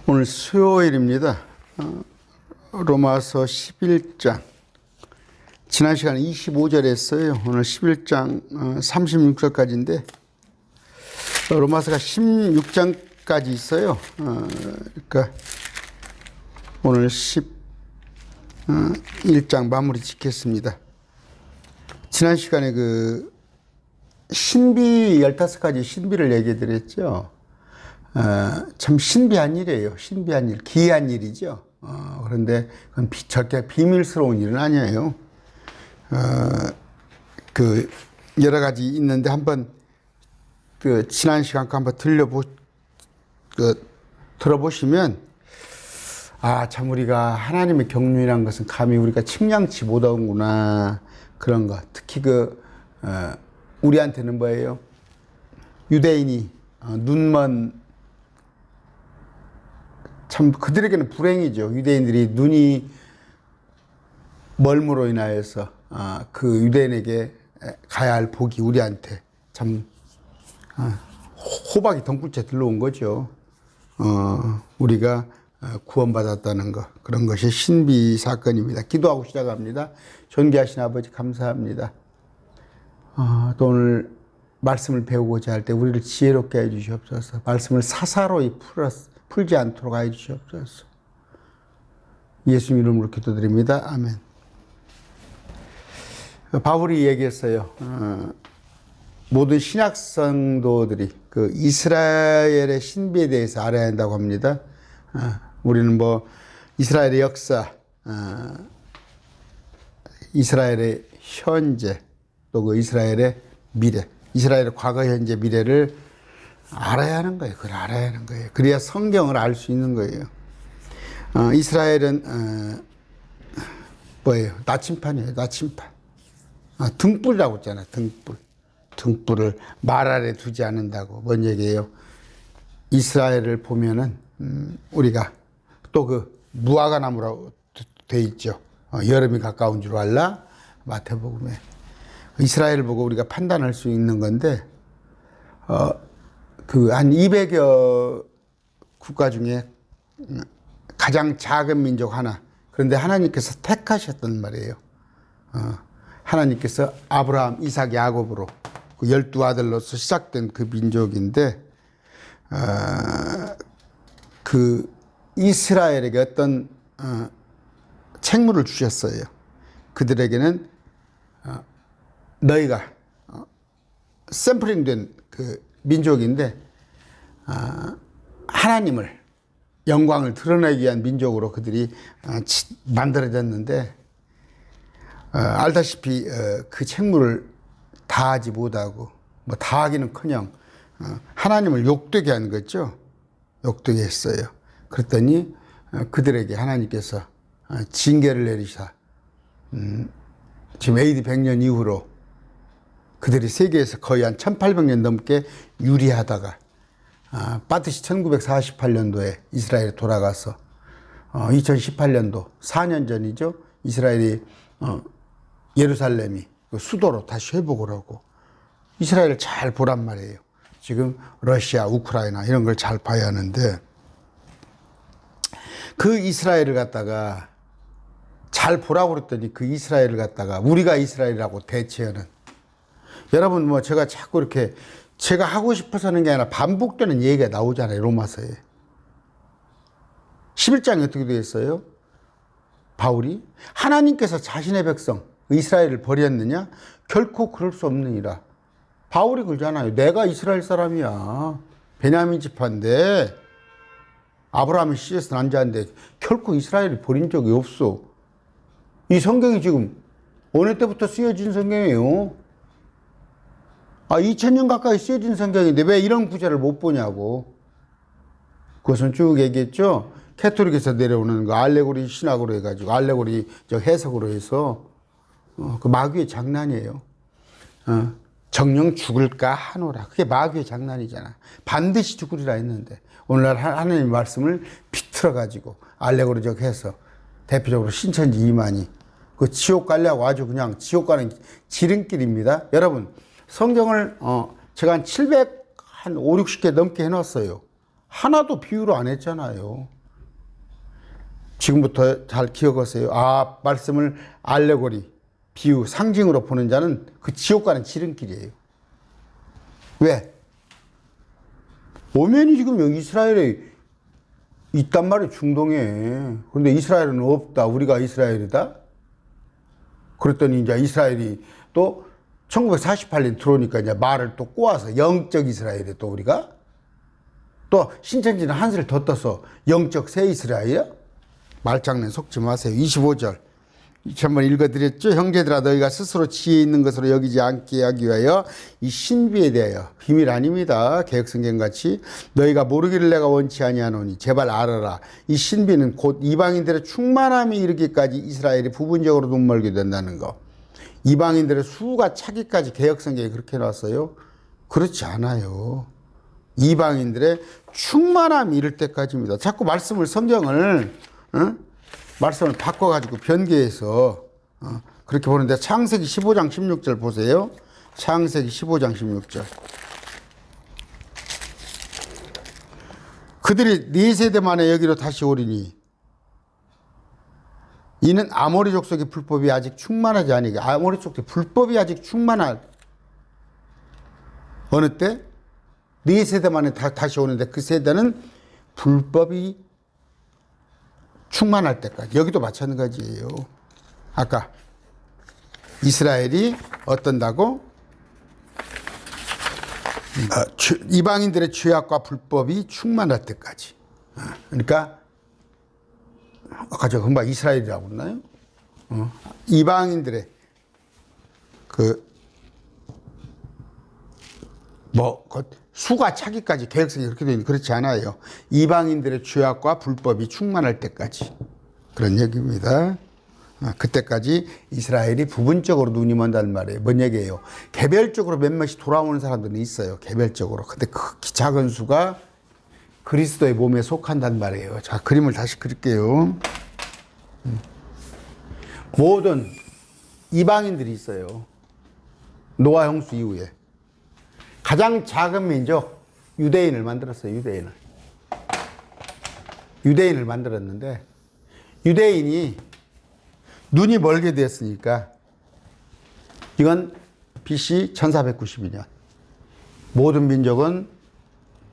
오늘 수요일입니다. 로마서 11장. 지난 시간에 25절 했어요. 오늘 11장 36절까지인데, 로마서가 16장까지 있어요. 그러니까 오늘 11장 마무리 짓겠습니다. 지난 시간에 그 신비 15가지 신비를 얘기해 드렸죠. 참 신비한 일이에요. 신비한 일, 기이한 일이죠. 그런데 그건 절대 비밀스러운 일은 아니에요. 그 여러 가지 있는데 한번 그 지난 시간 거 한번 들어보시면 참 우리가 하나님의 경륜이란 것은 감히 우리가 측량치 못하는구나, 그런 것. 특히 우리한테는 뭐예요? 유대인이 눈먼, 참 그들에게는 불행이죠. 유대인들이 눈이 멀므로 인하여서 그 유대인에게 가야 할 복이 우리한테 참 호박이 덩굴째 들러온 거죠. 우리가 구원받았다는 것, 그런 것이 신비 사건입니다. 기도하고 시작합니다. 존귀하신 아버지, 감사합니다. 또 오늘 말씀을 배우고자 할 때 우리를 지혜롭게 해주시옵소서. 말씀을 사사로이 풀지 않도록 해주시옵소서. 예수님 이름으로 기도드립니다. 아멘. 바울이 얘기했어요. 모든 신약 성도들이 그 이스라엘의 신비에 대해서 알아야 한다고 합니다. 우리는 이스라엘의 역사, 이스라엘의 현재, 또 그 이스라엘의 미래, 이스라엘의 과거, 현재, 미래를 알아야 하는 거예요. 그걸 알아야 하는 거예요. 그래야 성경을 알 수 있는 거예요. 이스라엘은 뭐예요? 나침판이에요. 나침판. 등불이라고 했잖아요. 등불. 등불을 말 아래 두지 않는다고. 뭔 얘기예요? 이스라엘을 보면은 우리가 또 그 무화과 나무라고 돼 있죠. 여름이 가까운 줄 알라. 마태복음에 이스라엘을 보고 우리가 판단할 수 있는 건데, 그 한 200여 국가 중에 가장 작은 민족 하나. 그런데 하나님께서 택하셨단 말이에요. 하나님께서 아브라함, 이삭, 야곱으로 그 12아들로서 시작된 그 민족인데, 그 이스라엘에게 어떤 책무를 주셨어요. 그들에게는 너희가 샘플링된 그 민족인데, 하나님을, 영광을 드러내기 위한 민족으로 그들이 만들어졌는데, 알다시피 그 책무를 다하지 못하고, 다하기는커녕 하나님을 욕되게 한 거죠. 욕되게 했어요. 그랬더니 그들에게 하나님께서 징계를 내리사, 지금 AD 100년 이후로 그들이 세계에서 거의 한 1800년 넘게 유리하다가 반드시 1948년도에 이스라엘에 돌아가서 2018년도 4년 전이죠. 이스라엘이 예루살렘이 수도로 다시 회복을 하고, 이스라엘을 잘 보란 말이에요. 지금 러시아, 우크라이나 이런 걸 잘 봐야 하는데, 그 이스라엘을 갖다가 잘 보라고 그랬더니 그 이스라엘을 갖다가 우리가 이스라엘이라고 대체하는, 여러분 제가 자꾸 이렇게 제가 하고 싶어서 하는 게 아니라 반복되는 얘기가 나오잖아요. 로마서에 11장에 어떻게 되어 있어요? 바울이 하나님께서 자신의 백성 이스라엘을 버렸느냐? 결코 그럴 수 없느니라. 바울이 그러잖아요. 내가 이스라엘 사람이야. 베냐민 지파인데, 아브라함의 씨에서 난 자인데 결코 이스라엘을 버린 적이 없어. 이 성경이 지금 어느 때부터 쓰여진 성경이에요? 2000년 가까이 쓰여진 성경인데 왜 이런 구절을 못 보냐고. 그것은 쭉 얘기했죠. 캐토릭에서 내려오는 거 알레고리 신학으로 해가지고, 알레고리 해석으로 해서 그 마귀의 장난이에요. 정령 죽을까 하노라. 그게 마귀의 장난이잖아. 반드시 죽으리라 했는데 오늘날 하나님의 말씀을 비틀어가지고 알레고리적 해서, 대표적으로 신천지 이만희, 그 지옥 가려고 아주 그냥 지옥 가는 지름길입니다. 여러분, 성경을 제가 한 700, 한 5, 60개 넘게 해놨어요. 하나도 비유로 안 했잖아요. 지금부터 잘 기억하세요. 아, 말씀을 알레고리, 비유, 상징으로 보는 자는 그 지옥 가는 지름길이에요. 왜? 오면이 지금 여기 이스라엘에 있단 말이에요, 중동에. 그런데 이스라엘은 없다. 우리가 이스라엘이다? 그랬더니 이제 이스라엘이 또 1948년 들어오니까 이제 말을 또 꼬아서 영적 이스라엘에 또 우리가 또 신천지는 한술 더 떠서 영적 새 이스라엘이야? 말장난 속지 마세요. 25절. 한번 읽어드렸죠. 형제들아 너희가 스스로 지혜 있는 것으로 여기지 않게 하기 위하여 이 신비에 대하여 비밀 아닙니다. 개혁성경같이 너희가 모르기를 내가 원치 아니하노니 제발 알아라. 이 신비는 곧 이방인들의 충만함이 이르기까지 이스라엘이 부분적으로 눈멀게 된다는 거. 이방인들의 수가 차기까지 개혁성경이 그렇게 나왔어요. 그렇지 않아요. 이방인들의 충만함이 이를 때까지입니다. 자꾸 말씀을 성경을 말씀을 바꿔가지고 변개해서 그렇게 보는데 창세기 15장 16절 보세요. 창세기 15장 16절. 그들이 4세대 만에 여기로 다시 오리니 이는 아모리 족속의 불법이 아직 충만하지 아니게. 아모리 족속의 불법이 아직 충만할 어느 때? 4세대 만에 다시 오는데 그 세대는 불법이 충만할 때까지. 여기도 마찬가지예요. 아까 이스라엘이 어떤다고? 이방인들의 죄악과 불법이 충만할 때까지. 그러니까 아까 저 금방 이스라엘이라고 그랬나요? 이방인들의 수가 차기까지 계획성이 그렇게 되니 그렇지 않아요. 이방인들의 죄악과 불법이 충만할 때까지. 그런 얘기입니다. 그때까지 이스라엘이 부분적으로 눈이 먼다는 말이에요. 뭔 얘기예요? 개별적으로 몇몇이 돌아오는 사람들은 있어요. 개별적으로. 근데 극히 작은 수가 그리스도의 몸에 속한단 말이에요. 자, 그림을 다시 그릴게요. 모든 이방인들이 있어요. 노아 홍수 이후에. 가장 작은 민족, 유대인을 만들었어요. 유대인을 만들었는데 유대인이 눈이 멀게 되었으니까 이건 BC 1492년. 모든 민족은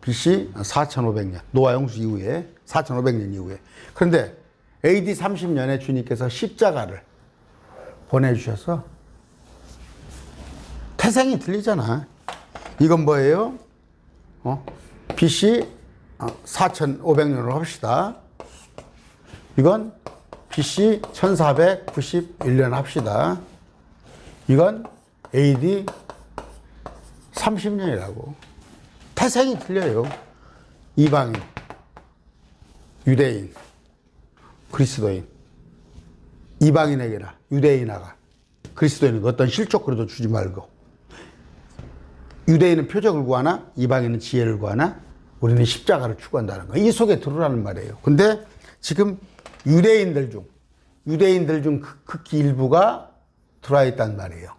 BC 4500년. 노아 홍수 이후에 4500년 이후에. 그런데 AD 30년에 주님께서 십자가를 보내주셔서 태생이 틀리잖아. 이건 뭐예요? BC 4500년으로 합시다. 이건 BC 1491년 합시다. 이건 AD 30년이라고. 태생이 틀려요. 이방인, 유대인, 그리스도인. 이방인에게나 유대인아가 그리스도인은 어떤 실족 그래도 주지 말고. 유대인은 표적을 구하나 이방인은 지혜를 구하나 우리는 십자가를 추구한다는 거. 이 속에 들어라는 말이에요. 근데 지금 유대인들 중 극히 일부가 들어와 있단 말이에요.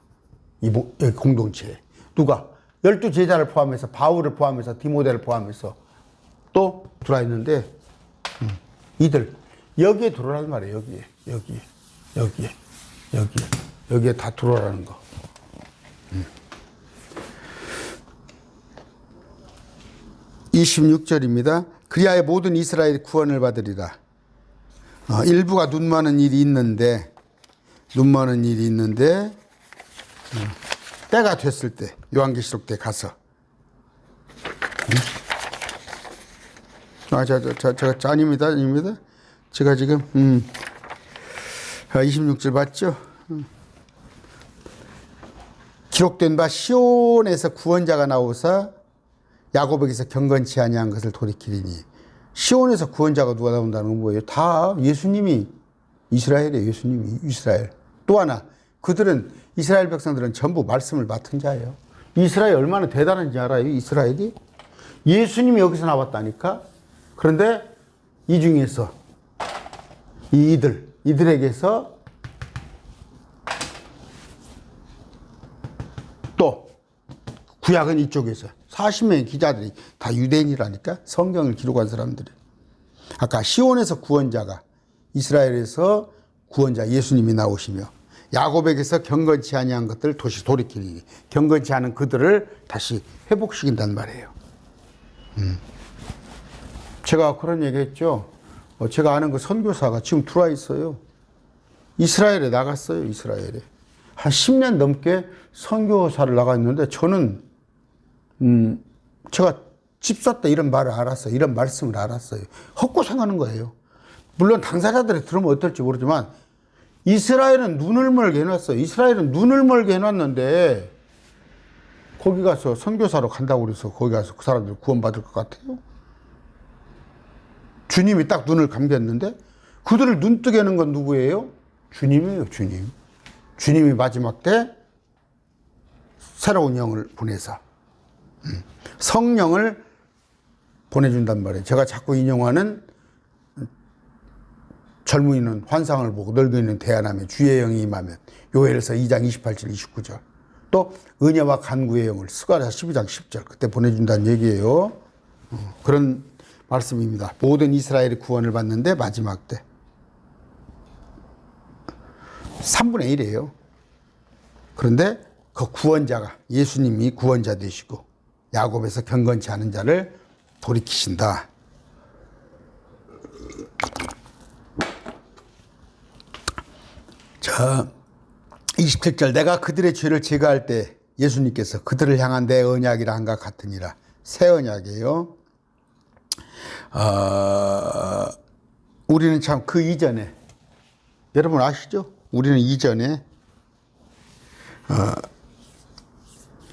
이 공동체에. 누가? 12제자를 포함해서 바울을 포함해서 디모데를 포함해서 또 들어와 있는데 이들 여기에 들어오라는 말이에요. 여기에 다 들어오라는 거. 26절입니다. 그리하여 모든 이스라엘이 구원을 받으리라. 일부가 눈 많은 일이 있는데 때가 됐을 때 요한계시록 때 가서 아닙니다. 제가 지금 26절 봤죠? 기록된 바 시온에서 구원자가 나오사 야곱에게서 경건치 아니한 것을 돌이키리니. 시온에서 구원자가 누가 나온다는 건 뭐예요? 다 예수님이 이스라엘이에요. 예수님이 이스라엘. 또 하나 그들은 이스라엘 백성들은 전부 말씀을 맡은 자예요. 이스라엘이 얼마나 대단한지 알아요? 이스라엘이? 예수님이 여기서 나왔다니까? 그런데 이 중에서 이들에게서 또 구약은 이쪽에서 40명의 기자들이 다 유대인이라니까? 성경을 기록한 사람들이. 아까 시온에서 구원자가 이스라엘에서 구원자 예수님이 나오시며 야곱에게서 경건치 아니한 것들을 다시 돌이키니 경건치 않은 그들을 다시 회복시킨단 말이에요. 제가 그런 얘기 했죠. 제가 아는 그 선교사가 지금 들어와 있어요. 이스라엘에 나갔어요. 이스라엘에. 한 10년 넘게 선교사를 나가 있는데 저는 제가 집 샀다 이런 말을 알았어요. 이런 말씀을 알았어요. 헛고생하는 거예요. 물론 당사자들이 들으면 어떨지 모르지만 이스라엘은 눈을 멀게 해놨어요. 이스라엘은 눈을 멀게 해놨는데 거기 가서 선교사로 간다고 그래서 거기 가서 그 사람들 구원받을 것 같아요? 주님이 딱 눈을 감겼는데 그들을 눈뜨게 하는 건 누구예요? 주님이에요. 주님. 주님이 마지막 때 새로운 영을 보내서 성령을 보내준단 말이에요. 제가 자꾸 인용하는 젊은이는 환상을 보고 늙은이는 대안하며 주의 영이 임하면 요엘서 2장 28절 29절 또 은혜와 간구의 영을 스가랴 12장 10절 그때 보내준다는 얘기예요. 그런 말씀입니다. 모든 이스라엘이 구원을 받는데 마지막 때 3분의 1이에요. 그런데 그 구원자가 예수님이 구원자 되시고 야곱에서 경건치 않은 자를 돌이키신다. 자, 27절 내가 그들의 죄를 제거할 때 예수님께서 그들을 향한 내 언약이라 한가 같으니라. 새 언약이에요. 우리는 참 그 이전에 여러분 아시죠? 우리는 이전에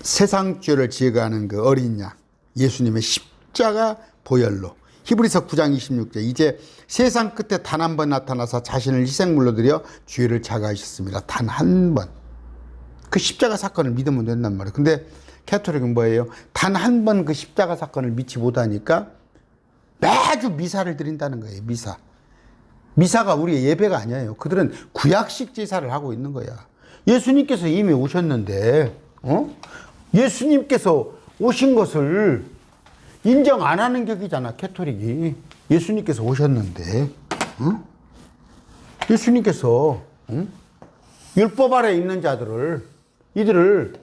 세상 죄를 제거하는 그 어린 양 예수님의 십자가 보혈로 히브리서 9장 26절 이제 세상 끝에 단 한 번 나타나서 자신을 희생물로 드려 죄를 자가하셨습니다. 단 한 번. 그 십자가 사건을 믿으면 된단 말이에요. 근데 캐토릭은 뭐예요? 단 한 번 그 십자가 사건을 믿지 못하니까 매주 미사를 드린다는 거예요. 미사. 미사가 우리의 예배가 아니에요. 그들은 구약식 제사를 하고 있는 거야. 예수님께서 이미 오셨는데 예수님께서 오신 것을 인정 안 하는 격이잖아. 캐토릭이. 예수님께서 오셨는데 예수님께서 율법 아래 있는 자들을 이들을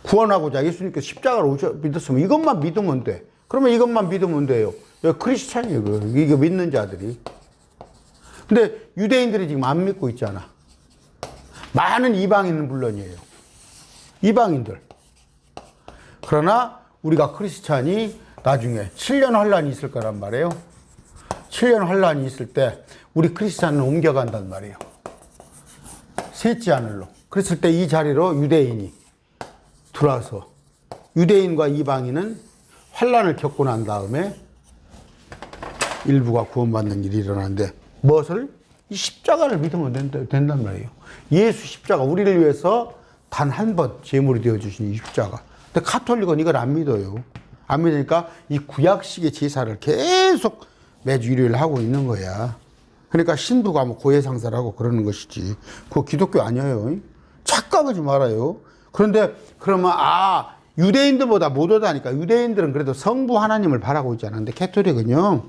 구원하고자 예수님께서 십자가로 믿었으면 이것만 믿으면 돼. 그러면 이것만 믿으면 돼요. 크리스찬이에요. 이거 믿는 자들이. 근데 유대인들이 지금 안 믿고 있잖아. 많은 이방인은 물론이에요. 이방인들. 그러나 우리가 크리스찬이 나중에 7년 환란이 있을 거란 말이에요. 7년 환란이 있을 때 우리 크리스찬은 옮겨간단 말이에요. 셋째 하늘로. 그랬을 때 이 자리로 유대인이 들어와서 유대인과 이방인은 환란을 겪고 난 다음에 일부가 구원받는 일이 일어나는데 무엇을? 이 십자가를 믿으면 된단 말이에요. 예수 십자가 우리를 위해서 단 한 번 제물이 되어주신 이 십자가. 근데 카톨릭은 이걸 안 믿어요. 안 믿으니까 이 구약식의 제사를 계속 매주 일요일 하고 있는 거야. 그러니까 신부가 뭐 고해상사를 하고 그러는 것이지. 그거 기독교 아니에요. 착각하지 말아요. 그런데 그러면 유대인들보다 못하다니까. 유대인들은 그래도 성부 하나님을 바라고 있지 않은데 캐톨릭은요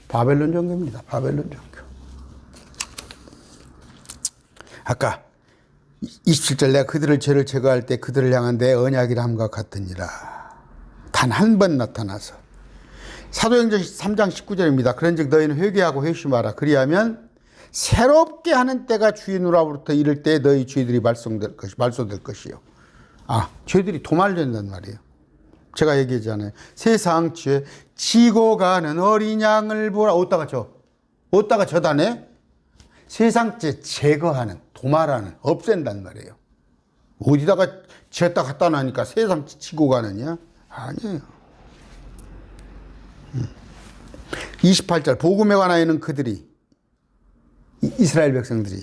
바벨론 종교입니다. 바벨론 종교. 아까 27절 내가 그들을 죄를 제거할 때 그들을 향한 내 언약이라 함과 같으니라. 단 한 번 나타나서. 사도행전 3장 19절입니다. 그런즉 너희는 회개하고 회심하라. 그리하면 새롭게 하는 때가 주의 눈앞으로부터 이를 때 너희 죄들이 말소될 것이요. 죄들이 도말된단 말이에요. 제가 얘기했잖아요. 세상 죄 지고 가는 어린 양을 보라. 어디다가 저다네? 세상 죄 제거하는, 도말하는, 없앤단 말이에요. 어디다가 지었다 갖다 놔니까 세상 죄 지고 가느냐? 아니에요. 28절 복음에 관하여는 그들이 이스라엘 백성들이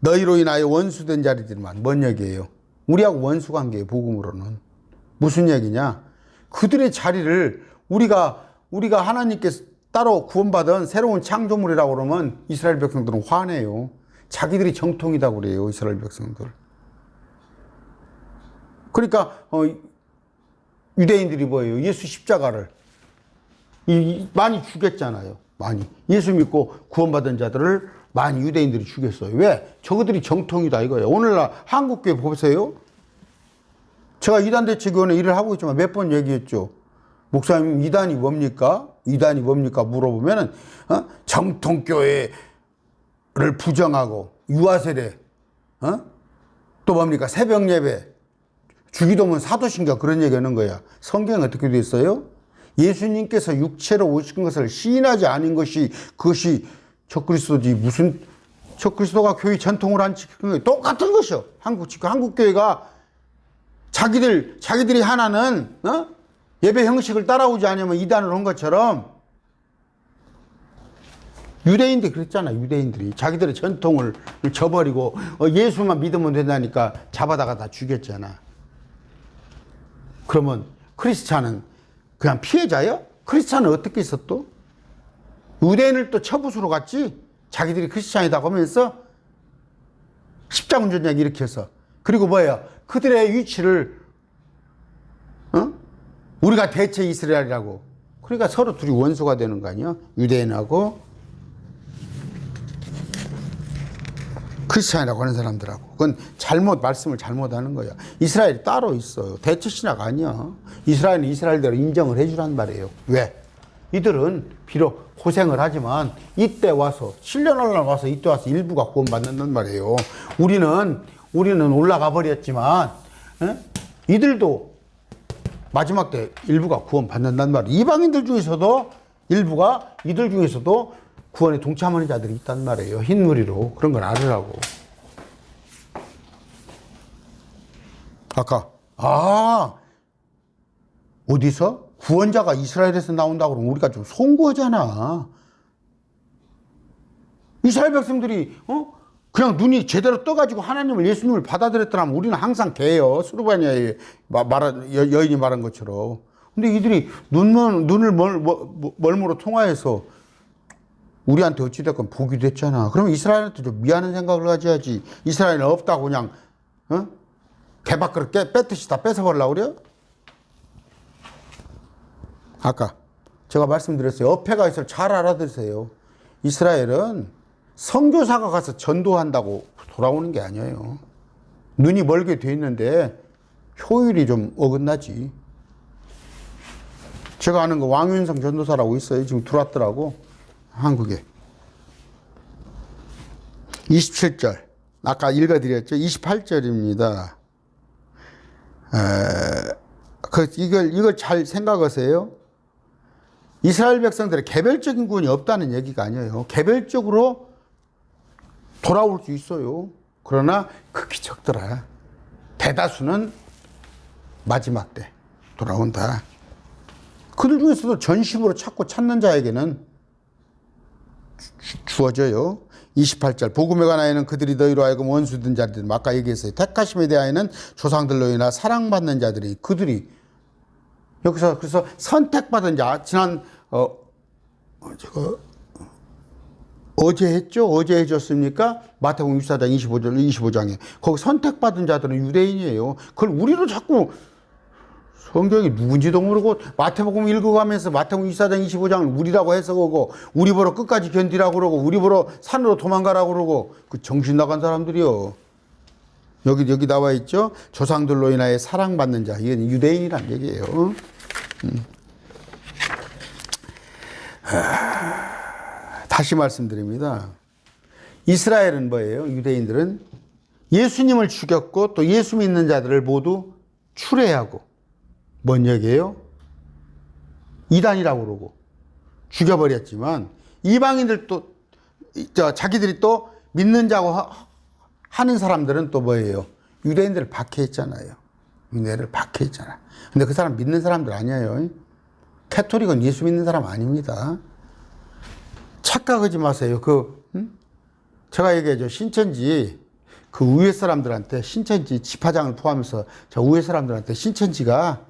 너희로 인하여 원수된 자리들만. 뭔 얘기예요? 우리하고 원수 관계예요. 복음으로는. 무슨 얘기냐? 그들의 자리를 우리가 하나님께서 따로 구원받은 새로운 창조물이라고 그러면 이스라엘 백성들은 화내요. 자기들이 정통이라고 그래요. 이스라엘 백성들. 그러니까 유대인들이 뭐예요? 예수 십자가를 많이 죽였잖아요. 많이. 예수 믿고 구원받은 자들을 많이 유대인들이 죽였어요. 왜? 저그들이 정통이다 이거예요. 오늘날 한국교회 보세요. 제가 이단대책위원회 일을 하고 있지만 몇 번 얘기했죠. 목사님 이단이 뭡니까? 이단이 뭡니까? 물어보면은 정통교회를 부정하고 유아세례, 또 뭡니까? 새벽 예배, 주기도문 사도신경 그런 얘기하는 거야. 성경에 어떻게 돼 있어요? 예수님께서 육체로 오신 것을 시인하지 않은 것이 그것이 적그리스도지. 무슨 적그리스도가 교회 전통을 안 지키는 거예요. 똑같은 것이요. 한국교회가 자기들이 하나는 예배 형식을 따라오지 않으면 이단을 한 것처럼 유대인들이 그랬잖아. 유대인들이 자기들의 전통을 저버리고 예수만 믿으면 된다니까 잡아다가 다 죽였잖아. 그러면 크리스찬은 그냥 피해자야? 크리스찬은 어떻게 있어 또? 유대인을 또 처부수로 갔지? 자기들이 크리스찬이다 하면서 십자군 전쟁 일으켜서. 그리고 뭐예요? 그들의 위치를 우리가 대체 이스라엘이라고. 그러니까 서로 둘이 원수가 되는 거 아니야? 유대인하고 크리스찬이라고 하는 사람들하고. 그건 말씀을 잘못하는 거야. 이스라엘이 따로 있어요. 대체 신화가 아니야. 이스라엘은 이스라엘대로 인정을 해주란 말이에요. 왜? 이들은 비록 고생을 하지만 이때 와서 7년을 와서 이때 와서 일부가 구원받는단 말이에요. 우리는 올라가 버렸지만 이들도 마지막 때 일부가 구원받는단 말이에요. 이방인들 중에서도 일부가 이들 중에서도 구원에 동참하는 자들이 있단 말이에요. 흰무리로. 그런 걸 알으라고. 아까 어디서? 구원자가 이스라엘에서 나온다고 그러면 우리가 좀 송구하잖아. 이스라엘 백성들이 그냥 눈이 제대로 떠가지고 하나님을 예수님을 받아들였더라면 우리는 항상 개요. 수르바니아의 여인이 말한 것처럼. 근데 이들이 눈을 멀무로 통하여서 우리한테 어찌됐건 복이 됐잖아. 그럼 이스라엘한테 좀 미안한 생각을 가져야지. 이스라엘은 없다고 그냥 개밥그릇 뺏듯이 다 뺏어버리려고 그래요? 아까 제가 말씀드렸어요. 어폐가 있을 잘 알아들으세요. 이스라엘은 선교사가 가서 전도한다고 돌아오는 게 아니에요. 눈이 멀게 돼 있는데 효율이 좀 어긋나지. 제가 아는 거 왕윤성 전도사라고 있어요. 지금 들어왔더라고. 한국에. 27절. 아까 읽어드렸죠. 28절입니다. 이걸 잘 생각하세요. 이스라엘 백성들의 개별적인 구원이 없다는 얘기가 아니에요. 개별적으로 돌아올 수 있어요. 그러나 극히 적더라. 대다수는 마지막 때 돌아온다. 그들 중에서도 전심으로 찾는 자에게는 주어져요. 28절. 복음에 관하여는 그들이 너희로 하여금 원수된 자들. 아까 얘기했어요. 택하심에 대하여는 조상들로 인하 사랑받는 자들이 그들이 여기서 그래서 선택받은 자. 지난 어제 했죠? 어제 해줬습니까? 마태복음 24장 25장에 거기 선택받은 자들은 유대인이에요. 그걸 우리로 자꾸 성경이 누군지도 모르고 마태복음 읽어가면서 마태복음 24장 25장을 우리라고 해석하고 우리 보러 끝까지 견디라고 그러고 우리 보러 산으로 도망가라고 그러고 그 정신 나간 사람들이요. 여기 나와 있죠. 조상들로 인하여 사랑받는 자. 이건 유대인이란 얘기예요. 다시 말씀드립니다. 이스라엘은 뭐예요? 유대인들은 예수님을 죽였고 또 예수 믿는 자들을 모두 추례하고 뭔 얘기예요? 이단이라고 그러고 죽여버렸지만 이방인들 자기들이 또 믿는 자고 하는 사람들은 또 뭐예요? 유대인들을 박해했잖아요. 유대인들을 박해했잖아. 근데 그 사람 믿는 사람들 아니에요. 캐토릭은 예수 믿는 사람 아닙니다. 착각하지 마세요. 제가 얘기하죠. 신천지 그 우회 사람들한테 신천지 집화장을 포함해서 저 우회 사람들한테 신천지가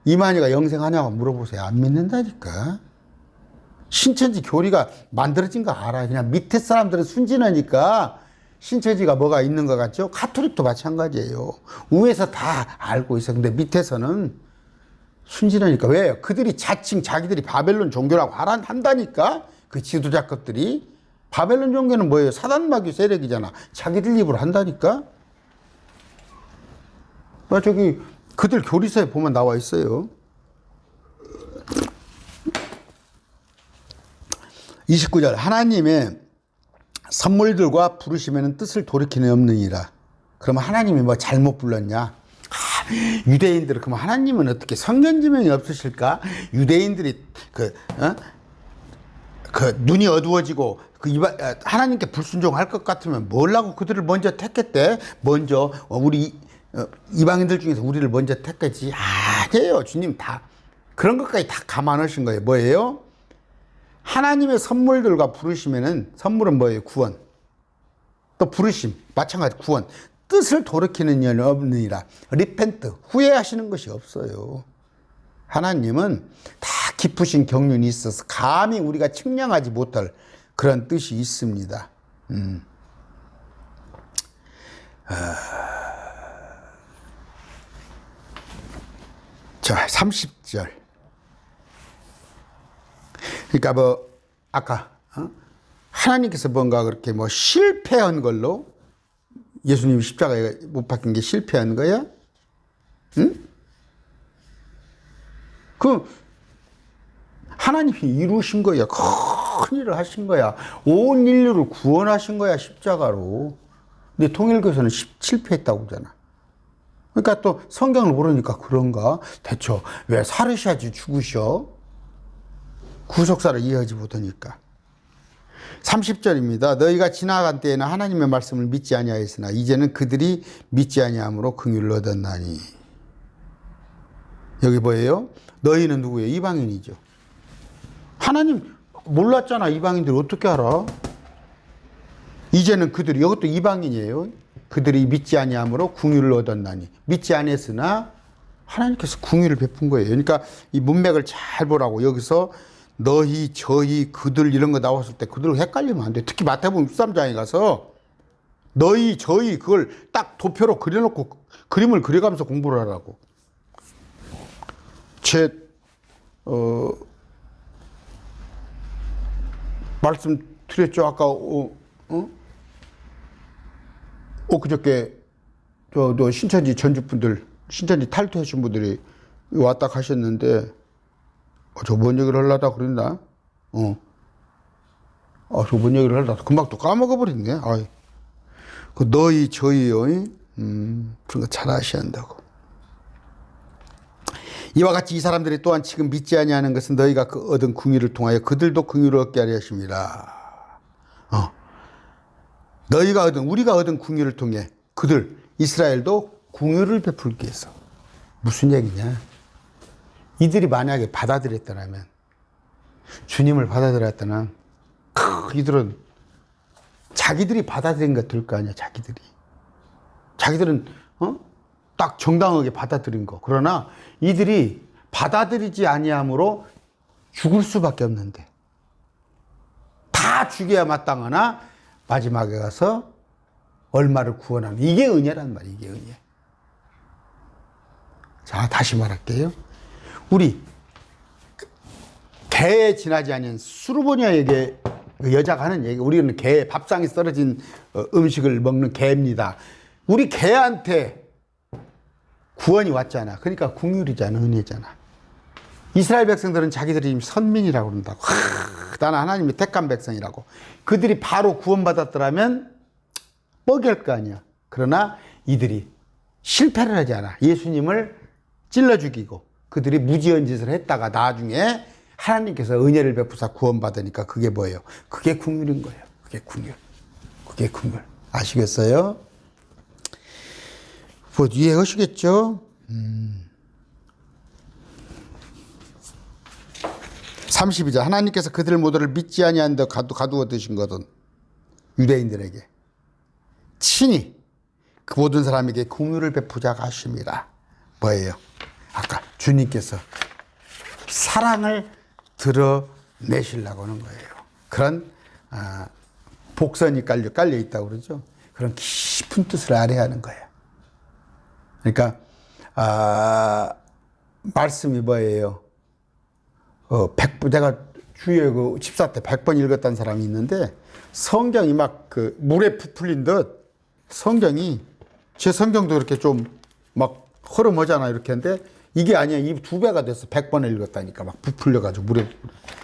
이만희가 영생하냐고 물어보세요. 안 믿는다니까. 신천지 교리가 만들어진 거 알아. 그냥 밑에 사람들은 순진하니까 신천지가 뭐가 있는 것 같죠? 가톨릭도 마찬가지예요. 위에서 다 알고 있어. 근데 밑에서는 순진하니까. 왜요? 그들이 자칭 자기들이 바벨론 종교라고 한다니까? 그 지도자급들이. 바벨론 종교는 뭐예요? 사단마귀 세력이잖아. 자기들 입으로 한다니까. 저기 그들 교리서에 보면 나와 있어요. 29절 하나님의 선물들과 부르시면 뜻을 돌이키는 없느니라. 그러면 하나님이 뭐 잘못 불렀냐? 유대인들은 그러면 하나님은 어떻게 성견지명이 없으실까? 유대인들이 그 눈이 어두워지고 하나님께 불순종할 것 같으면 뭘라고 그들을 먼저 택했대? 먼저 우리 이방인들 중에서 우리를 먼저 택했지. 아니에요. 주님 다 그런 것까지 다 감안하신 거예요. 뭐예요? 하나님의 선물들과 부르시면은 선물은 뭐예요? 구원. 또 부르심 마찬가지 구원. 뜻을 돌이키는 일은 없느니라. 리펜트 후회하시는 것이 없어요. 하나님은 다 깊으신 경륜이 있어서 감히 우리가 측량하지 못할 그런 뜻이 있습니다. 자, 30절. 그러니까 뭐 아까 하나님께서 뭔가 그렇게 뭐 실패한 걸로 예수님이 십자가에 못 박힌 게 실패한 거야? 응? 그 하나님이 이루신 거야. 큰 일을 하신 거야. 온 인류를 구원하신 거야, 십자가로. 근데 통일교에서는 실패했다고 그러잖아. 그러니까 또 성경을 모르니까 그런가? 대체 왜 살으셔야지 죽으셔? 구속사를 이해하지 못하니까. 30절입니다. 너희가 지나간 때에는 하나님의 말씀을 믿지 아니하였으나 이제는 그들이 믿지 아니함으로 긍휼을 얻었나니. 여기 뭐예요? 너희는 누구예요? 이방인이죠. 하나님 몰랐잖아. 이방인들이 어떻게 알아? 이제는 그들이, 이것도 이방인이에요. 그들이 믿지 아니함으로 긍휼을 얻었나니. 믿지 아니했으나 하나님께서 긍휼을 베푼 거예요. 그러니까 이 문맥을 잘 보라고. 여기서 너희, 저희, 그들 이런 거 나왔을 때 그들 헷갈리면 안 돼. 특히 마태복음 13장에 가서 너희, 저희 그걸 딱 도표로 그려놓고 그림을 그려가면서 공부를 하라고. 말씀드렸죠. 아까 그저께 저 신천지 전주분들, 신천지 탈퇴하신 분들이 왔다 가셨는데 저 뭔 얘기를 하려다 그랬나? 저 뭔 얘기를 하려다 금방 또 까먹어버렸네. 그 너희 저희요. 그런 거 잘 아셔야 한다고. 이와 같이 이 사람들이 또한 지금 믿지 아니하는 것은 너희가 그 얻은 긍휼을 통하여 그들도 긍휼을 얻게 하려 하심이라. 너희가 얻은, 우리가 얻은 긍휼을 통해 그들 이스라엘도 긍휼을 베풀기 위해서. 무슨 얘기냐? 이들이 만약에 받아들였더라면, 주님을 받아들였다면 이들은 자기들이 받아들인 것 들 거 아니야. 자기들은 딱 정당하게 받아들인 거. 그러나 이들이 받아들이지 아니함으로 죽을 수밖에 없는데 다 죽여야 마땅하나 마지막에 가서 얼마를 구원하는, 이게 은혜란 말이에요. 이게 은혜. 자, 다시 말할게요. 우리 개에 지나지 않은 수르보니아에게 여자가 하는 얘기, 우리는 개, 밥상에 썰어진 음식을 먹는 개입니다. 우리 개한테 구원이 왔잖아. 그러니까 긍휼이잖아, 은혜잖아. 이스라엘 백성들은 자기들이 선민이라고 그런다고. 나는 하나님의 택한 백성이라고. 그들이 바로 구원받았더라면 뻐기할 거 아니야. 그러나 이들이 실패를 하지 않아. 예수님을 찔러 죽이고 그들이 무지한 짓을 했다가 나중에 하나님께서 은혜를 베푸사 구원받으니까 그게 뭐예요? 그게 긍휼인 거예요. 그게 긍휼. 그게 긍휼. 아시겠어요? 뭐 이해하시겠죠? 32절 하나님께서 그들 모두를 믿지 아니한 데 가두어 두신 것은 유대인들에게 친히 그 모든 사람에게 긍휼을 베푸자가 하심이라. 뭐예요? 아까 주님께서 사랑을 드러내시려고 하는 거예요. 그런 복선이 깔려 있다고 그러죠. 그런 깊은 뜻을 알아야 하는 거예요. 그러니까 말씀이 뭐예요? 내가 주위에 그 집사 때 100번 읽었다는 사람이 있는데 성경이 막 그 물에 부풀린 듯 성경이 제 성경도 이렇게 좀 막 흐름하잖아 이렇게 하는데 이게 아니야. 이 2배가 됐어. 100번을 읽었다니까 막 부풀려가지고 물에.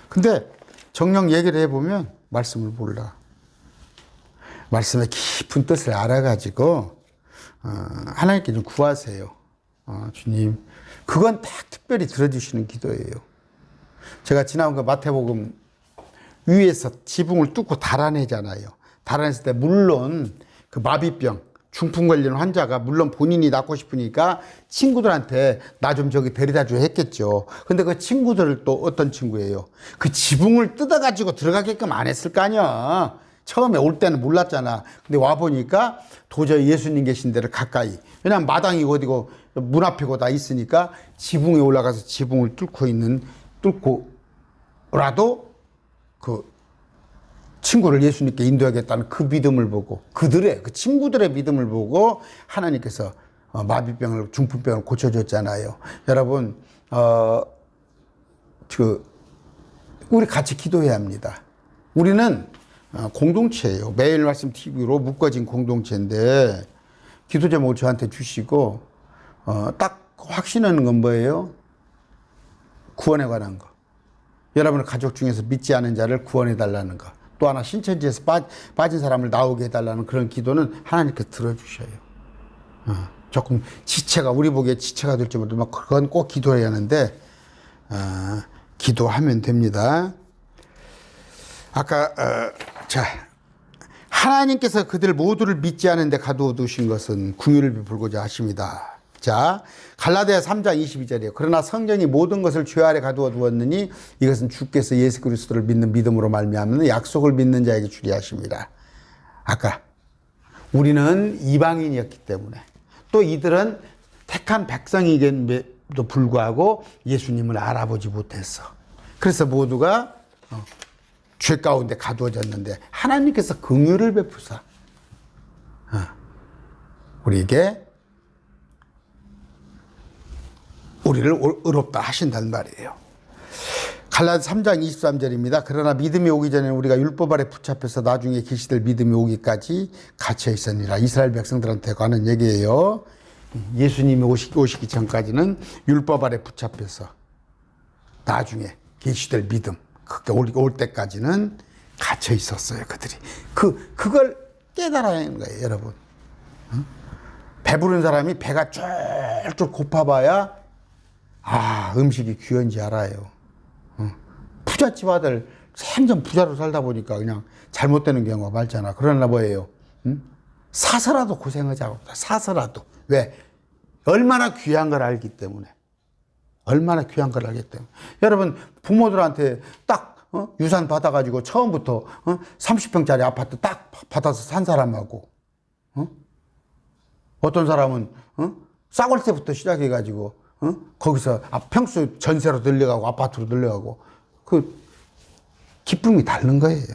근데 정녕 얘기를 해보면 말씀을 몰라. 말씀의 깊은 뜻을 알아가지고 하나님께 좀 구하세요. 주님. 그건 딱 특별히 들어주시는 기도예요. 제가 지난번 마태복음 위에서 지붕을 뚫고 달아내잖아요. 달아냈을 때 물론 그 마비병, 중풍 걸린 환자가 물론 본인이 낫고 싶으니까 친구들한테 나 좀 저기 데려다 줘 했겠죠. 근데 그 친구들 또 어떤 친구예요? 그 지붕을 뜯어가지고 들어가게끔 안 했을 거 아니야. 처음에 올 때는 몰랐잖아. 근데 와보니까 도저히 예수님 계신 데를 가까이. 왜냐면 마당이 어디고 문 앞이고 다 있으니까 지붕에 올라가서 지붕을 뚫고라도 그 친구를 예수님께 인도하겠다는 그 믿음을 보고 그 친구들의 믿음을 보고 하나님께서 마비병을 중풍병을 고쳐줬잖아요. 여러분 우리 같이 기도해야 합니다. 우리는 공동체예요. 매일 말씀 TV로 묶어진 공동체인데 기도 제목을 저한테 주시고 딱 확신하는 건 뭐예요? 구원에 관한 거. 여러분의 가족 중에서 믿지 않은 자를 구원해 달라는 거. 또 하나 신천지에서 빠진 사람을 나오게 해달라는 그런 기도는 하나님께 들어주셔요. 조금 지체가 우리 보기에 지체가 될지 모르도 막 그건 꼭 기도해야 하는데 기도하면 됩니다. 아까 자 하나님께서 그들 모두를 믿지 않은데 가두어두신 것은 궁유를 베풀고자 하십니다. 자, 갈라디아 3장 22절이에요. 그러나 성령이 모든 것을 죄 아래 가두어 두었느니 이것은 주께서 예수 그리스도를 믿는 믿음으로 말미암는 약속을 믿는 자에게 주리 하십니다. 아까 우리는 이방인이었기 때문에 또 이들은 택한 백성이기에도 불구하고 예수님을 알아보지 못했어. 그래서 모두가 죄 가운데 가두어졌는데 하나님께서 긍휼을 베푸사 우리를 의롭다 하신단 말이에요. 갈라디아 3장 23절입니다. 그러나 믿음이 오기 전에 우리가 율법 아래 붙잡혀서 나중에 계시될 믿음이 오기까지 갇혀 있었느니라. 이스라엘 백성들한테 관한 얘기예요. 예수님이 오시기 전까지는 율법 아래 붙잡혀서 나중에 계시될 믿음 그게 올 때까지는 갇혀 있었어요. 그들이 그걸 깨달아야 하는 거예요, 여러분. 배부른 사람이 배가 쫄쫄 고파봐야 음식이 귀한지 알아요. 부잣집 아들 생전 부자로 살다 보니까 그냥 잘못되는 경우가 많잖아. 그러나 뭐예요? 사서라도 고생하자고. 사서라도. 왜? 얼마나 귀한 걸 알기 때문에. 얼마나 귀한 걸 알기 때문에. 여러분 부모들한테 딱 유산 받아가지고 처음부터 30평짜리 아파트 딱 받아서 산 사람하고 어떤 사람은 싸울 때부터 시작해가지고 거기서 평수 전세로 늘려가고 아파트로 늘려가고 그 기쁨이 다른 거예요.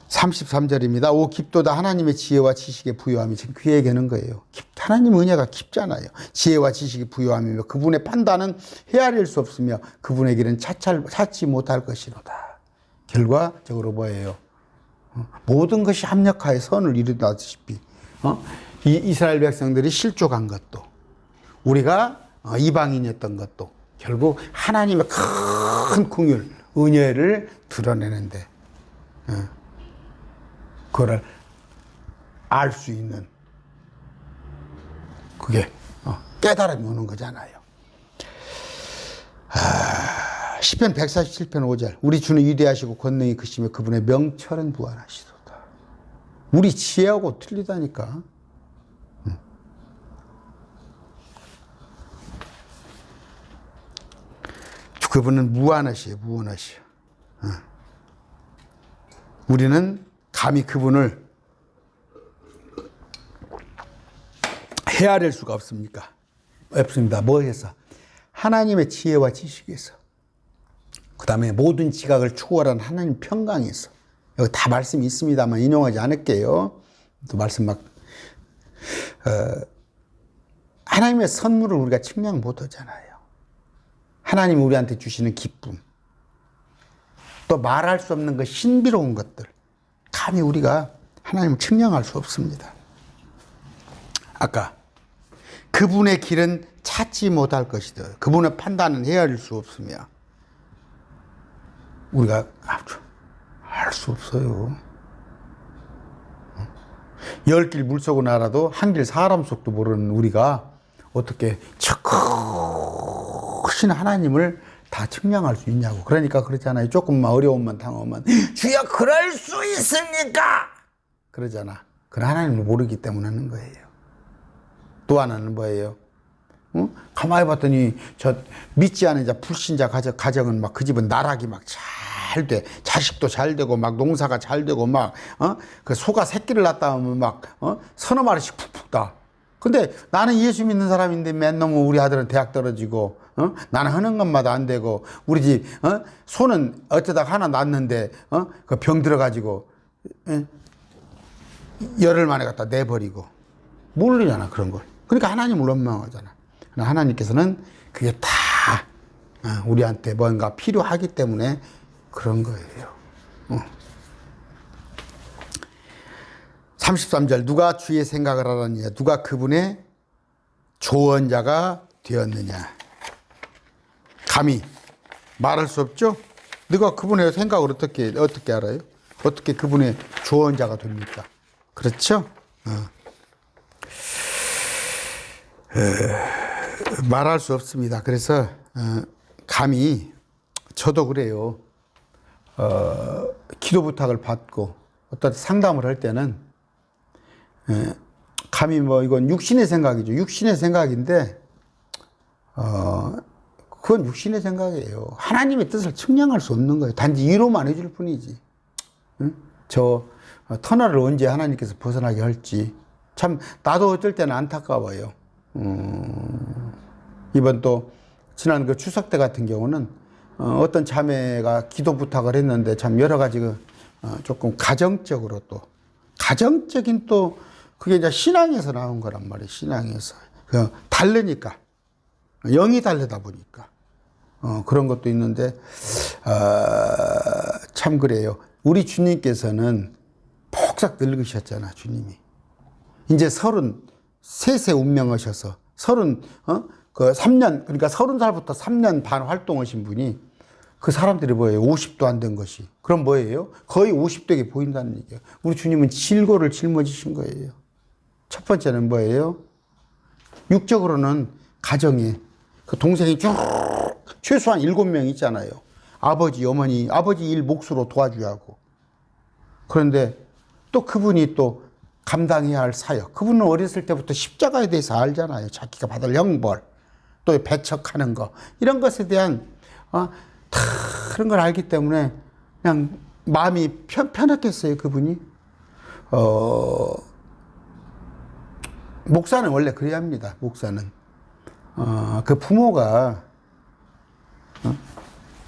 33절입니다. 오 깊도다 하나님의 지혜와 지식의 부요함이 지금 그 얘기하는 거예요. 하나님의 은혜가 깊잖아요. 지혜와 지식의 부요함이며 그분의 판단은 헤아릴 수 없으며 그분의 길은 찾지 못할 것이로다. 결과적으로 뭐예요? 모든 것이 합력하여 선을 이루다시피 이 이스라엘 백성들이 실족한 것도 우리가 이방인이었던 것도 결국 하나님의 큰 긍휼, 은혜를 드러내는데 그거를 알 수 있는 그게 깨달음이 오는 거잖아요. 시편 147편 5절 우리 주는 위대하시고 권능이 크시며 그분의 명철은 무한하시도다. 우리 지혜하고 틀리다니까. 그분은 무한하시요, 무한하시요. 우리는 감히 그분을 헤아릴 수가 없습니까? 없습니다. 뭐에서? 하나님의 지혜와 지식에서. 그 다음에 모든 지각을 초월한 하나님 평강에서. 여기 다 말씀이 있습니다만 인용하지 않을게요. 또 말씀 하나님의 선물을 우리가 측량 못 하잖아요. 하나님이 우리한테 주시는 기쁨, 또 말할 수 없는 그 신비로운 것들, 감히 우리가 하나님을 측량할 수 없습니다. 아까 그분의 길은 찾지 못할 것이다. 그분의 판단은 헤아릴 수 없으며 우리가 알 수 없어요. 열 길 물속은 알아도 한 길 사람 속도 모르는 우리가 어떻게 저 크신 하나님을 다 측량할 수 있냐고. 그러니까 그렇잖아요. 조금만 어려움만 당하면 주여 그럴 수 있습니까? 그러잖아. 그건 하나님을 모르기 때문에 하는 거예요. 또 하나는 뭐예요? 가만히 봤더니 저 믿지 않은 자 불신자 가정은 막 그 집은 나락이 막 잘 돼. 자식도 잘 되고 막 농사가 잘 되고 막 그 소가 새끼를 낳다 하면 막 서너 마리씩 푹푹 따. 근데 나는 예수 믿는 사람인데 맨날 우리 아들은 대학 떨어지고 나는 하는 것마다 안 되고 우리 집 소는 어쩌다가 하나 낳았는데 그 병 들어가지고 열흘 만에 갖다 내버리고 모르잖아 그런 걸. 그러니까 하나님을 원망하잖아. 하나님께서는 그게 다 우리한테 뭔가 필요하기 때문에 그런 거예요. 33절 누가 주의 생각을 알았느냐 누가 그분의 조언자가 되었느냐. 감히 말할 수 없죠. 누가 그분의 생각을 어떻게 알아요? 어떻게 그분의 조언자가 됩니까? 그렇죠? 말할 수 없습니다. 그래서 감히 저도 그래요. 기도 부탁을 받고 어떤 상담을 할 때는 감히 뭐 이건 육신의 생각이죠. 육신의 생각인데 그건 육신의 생각이에요. 하나님의 뜻을 측량할 수 없는 거예요. 단지 위로만 해줄 뿐이지. 저 터널을 언제 하나님께서 벗어나게 할지 참 나도 어쩔 때는 안타까워요. 이번 또 지난 그 추석 때 같은 경우는 어떤 자매가 기도 부탁을 했는데 참 여러 가지 조금 가정적으로 또 가정적인 또 그게 이제 신앙에서 나온 거란 말이에요. 신앙에서 다르니까 영이 다르다 보니까 그런 것도 있는데 참 그래요. 우리 주님께서는 폭삭 늙으셨잖아. 주님이 이제 33세 운명하셔서 3년 그러니까 30살부터 3년 반 활동하신 분이 그 사람들이 뭐예요? 50도 안 된 것이. 그럼 뭐예요? 거의 50대게 보인다는 얘기예요. 우리 주님은 질고를 짊어지신 거예요. 첫 번째는 뭐예요? 육적으로는 가정에 그 동생이 쭉 최소한 7명 있잖아요. 아버지, 어머니, 아버지 일 몫으로 도와줘야 하고. 그런데 또 그분이 또 감당해야 할 사역. 그분은 어렸을 때부터 십자가에 대해서 알잖아요. 자기가 받을 형벌, 또 배척하는 거. 이런 것에 대한 다 그런 걸 알기 때문에 그냥 마음이 편했겠어요. 그분이. 목사는 원래 그래야 합니다. 목사는. 그 부모가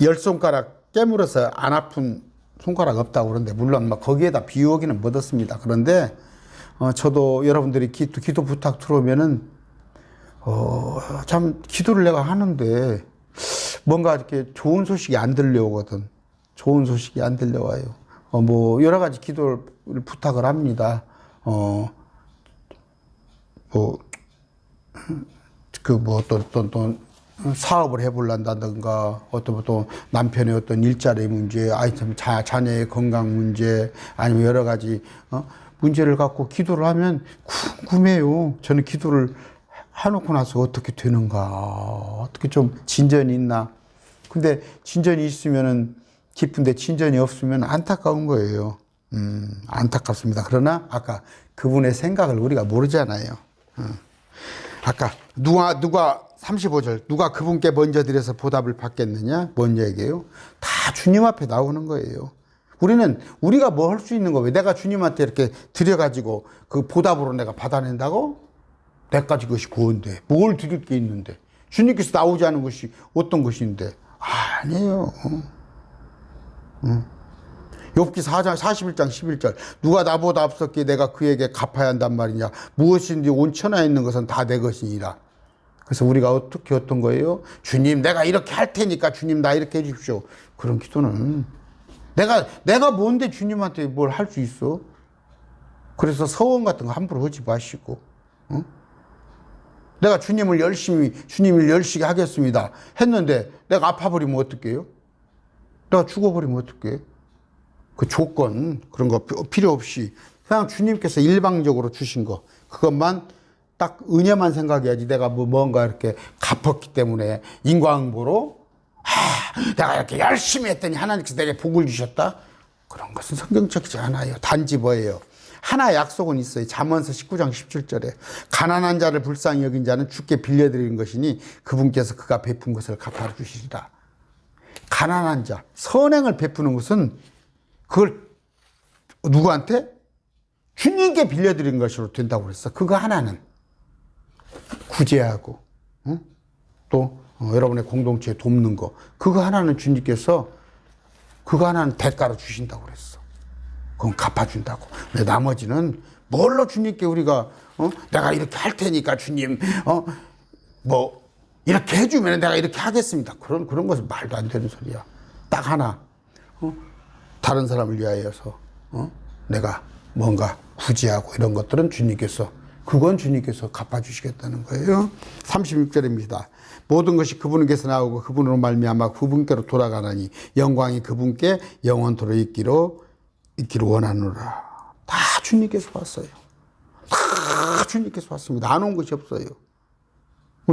10손가락 깨물어서 안 아픈 손가락 없다고 그러는데 물론 막 거기에다 비유하기는 못 얻습니다. 그런데 저도 여러분들이 기도 부탁 들어오면은 참 기도를 내가 하는데 뭔가 이렇게 좋은 소식이 안 들려오거든. 좋은 소식이 안 들려와요. 뭐 여러 가지 기도를 부탁을 합니다. 어떤 사업을 해볼란다든가, 어떤 또 남편의 어떤 일자리 문제, 아이템 자녀의 건강 문제, 아니면 여러 가지 문제를 갖고 기도를 하면 궁금해요. 저는 기도를 해놓고 나서 어떻게 되는가, 어떻게 좀 진전이 있나. 근데 진전이 있으면은 기쁜데 진전이 없으면 안타까운 거예요. 안타깝습니다. 그러나 아까 그분의 생각을 우리가 모르잖아요. 아까 누가 35절 누가 그분께 먼저 드려서 보답을 받겠느냐? 뭔 얘기예요? 다 주님 앞에 나오는 거예요. 우리가 뭐 할 수 있는 거예요? 내가 주님한테 이렇게 드려가지고 그 보답으로 내가 받아낸다고? 내까지 그것이 구원돼. 뭘 드릴 게 있는데? 주님께서 나오지 않은 것이 어떤 것인데? 아니에요. 욥기 4장 41장 11절 누가 나보다 앞섰기에 내가 그에게 갚아야 한단 말이냐. 무엇인지 온 천하에 있는 것은 다 내 것이니라. 그래서 우리가 어떻게 어떤 거예요? 주님 내가 이렇게 할 테니까 주님 나 이렇게 해 주십시오. 그런 기도는 내가 뭔데 주님한테 뭘 할 수 있어? 그래서 서원 같은 거 함부로 하지 마시고, 어? 내가 주님을 열심히 하겠습니다 했는데 내가 아파버리면 어떡해요? 내가 죽어버리면 어떡해? 그 조건 그런 거 필요 없이 그냥 주님께서 일방적으로 주신 거 그것만 딱 은혜만 생각해야지. 내가 뭔가 이렇게 갚았기 때문에 인과응보로 내가 이렇게 열심히 했더니 하나님께서 내게 복을 주셨다? 그런 것은 성경적이지 않아요. 단지 뭐예요? 하나 약속은 있어요. 잠언서 19장 17절에 가난한 자를 불쌍히 여긴 자는 주께 빌려드리는 것이니 그분께서 그가 베푼 것을 갚아주시리라. 가난한 자, 선행을 베푸는 것은 그걸 누구한테? 주님께 빌려드린 것으로 된다고 그랬어. 그거 하나는 구제하고 또 여러분의 공동체에 돕는 거 그거 하나는 주님께서 그거 하나는 대가로 주신다고 그랬어. 그건 갚아준다고. 근데 나머지는 뭘로 주님께 우리가 내가 이렇게 할 테니까 주님 뭐 이렇게 해주면 내가 이렇게 하겠습니다. 그런 것은 말도 안 되는 소리야. 딱 하나 다른 사람을 위하여서 내가 뭔가 구제하고 이런 것들은 그건 주님께서 갚아주시겠다는 거예요. 36절입니다. 모든 것이 그분께서 나오고 그분으로 말미암아 그분께로 돌아가나니 영광이 그분께 영원토록 있기를 원하노라. 다 주님께서 왔어요. 다 주님께서 왔습니다. 안 온 것이 없어요.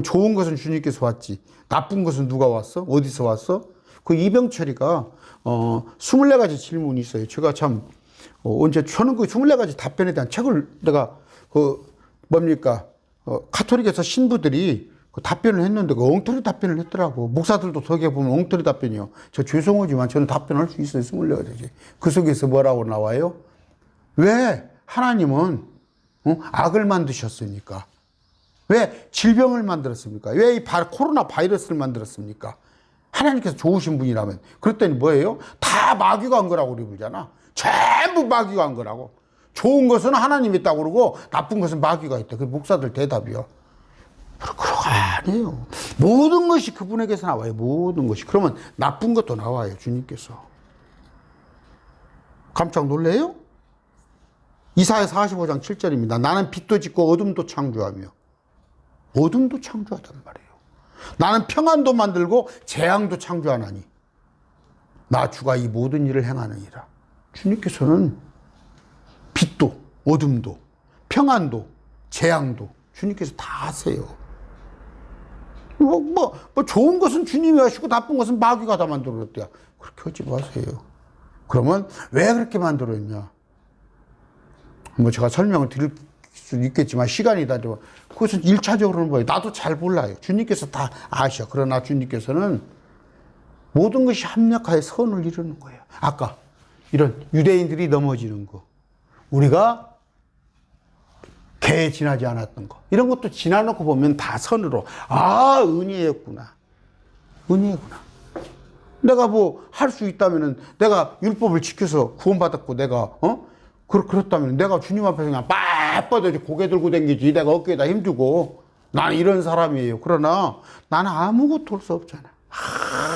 좋은 것은 주님께서 왔지. 나쁜 것은 누가 왔어? 어디서 왔어? 그 이병철이가 24가지 질문이 있어요. 제가 참 언제 저는 그 24가지 답변에 대한 책을 내가 카톨릭에서 신부들이 그 답변을 했는데 그 엉터리 답변을 했더라고. 목사들도 거기에 보면 엉터리 답변이요. 저 죄송하지만 저는 답변할 수 있어요. 24가지. 그 속에서 뭐라고 나와요? 왜 하나님은 악을 만드셨습니까? 왜 질병을 만들었습니까? 왜 이 코로나 바이러스를 만들었습니까? 하나님께서 좋으신 분이라면. 그랬더니 뭐예요? 다 마귀가 한 거라고 우리 그러잖아. 전부 마귀가 한 거라고. 좋은 것은 하나님이 있다고 그러고 나쁜 것은 마귀가 있다. 그게 목사들 대답이요. 그거 아니에요. 모든 것이 그분에게서 나와요. 모든 것이. 그러면 나쁜 것도 나와요. 주님께서. 깜짝 놀래요? 이사야 45장 7절입니다. 나는 빛도 짓고 어둠도 창조하며. 어둠도 창조하단 말이에요. 나는 평안도 만들고 재앙도 창조하나니 나 주가 이 모든 일을 행하느니라. 주님께서는 빛도 어둠도 평안도 재앙도 주님께서 다 하세요. 좋은 것은 주님이 하시고 나쁜 것은 마귀가 다 만들어놨대요. 그렇게 하지 마세요. 그러면 왜 그렇게 만들었냐? 제가 설명을 드릴 수 있겠지만 시간이 다 되고 그것은 1차적으로는 뭐예요? 나도 잘 몰라요. 주님께서 다 아셔. 그러나 주님께서는 모든 것이 합력하여 선을 이루는 거예요. 아까 이런 유대인들이 넘어지는 거, 우리가 개에 지나지 않았던 거, 이런 것도 지나놓고 보면 다 선으로 은혜였구나. 은혜구나. 내가 뭐 할 수 있다면은 내가 율법을 지켜서 구원받았고 내가 그렇다면 내가 주님 앞에서 그냥 빳빳하게 고개 들고 다니지. 내가 어깨에다 힘주고 나는 이런 사람이에요. 그러나 나는 아무것도 할 수 없잖아.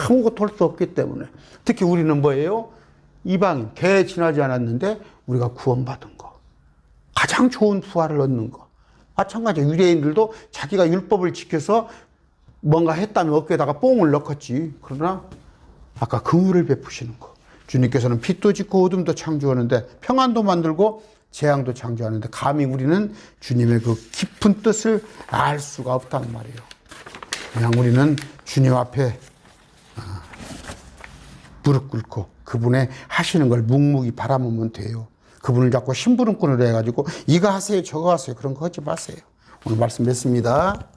아무것도 할 수 없기 때문에 특히 우리는 뭐예요? 이방인, 개에 지나지 않았는데 우리가 구원받은 거. 가장 좋은 부활을 얻는 거. 마찬가지 유대인들도 자기가 율법을 지켜서 뭔가 했다면 어깨에다가 뽕을 넣겠지. 그러나 아까 긍휼을 베푸시는 거. 주님께서는 빛도 짓고 어둠도 창조하는데 평안도 만들고 재앙도 창조하는데 감히 우리는 주님의 그 깊은 뜻을 알 수가 없단 말이에요. 그냥 우리는 주님 앞에 무릎 꿇고 그분의 하시는 걸 묵묵히 바라보면 돼요. 그분을 자꾸 심부름꾼으로 해가지고 이거 하세요 저거 하세요 그런 거 하지 마세요. 오늘 말씀 맺습니다.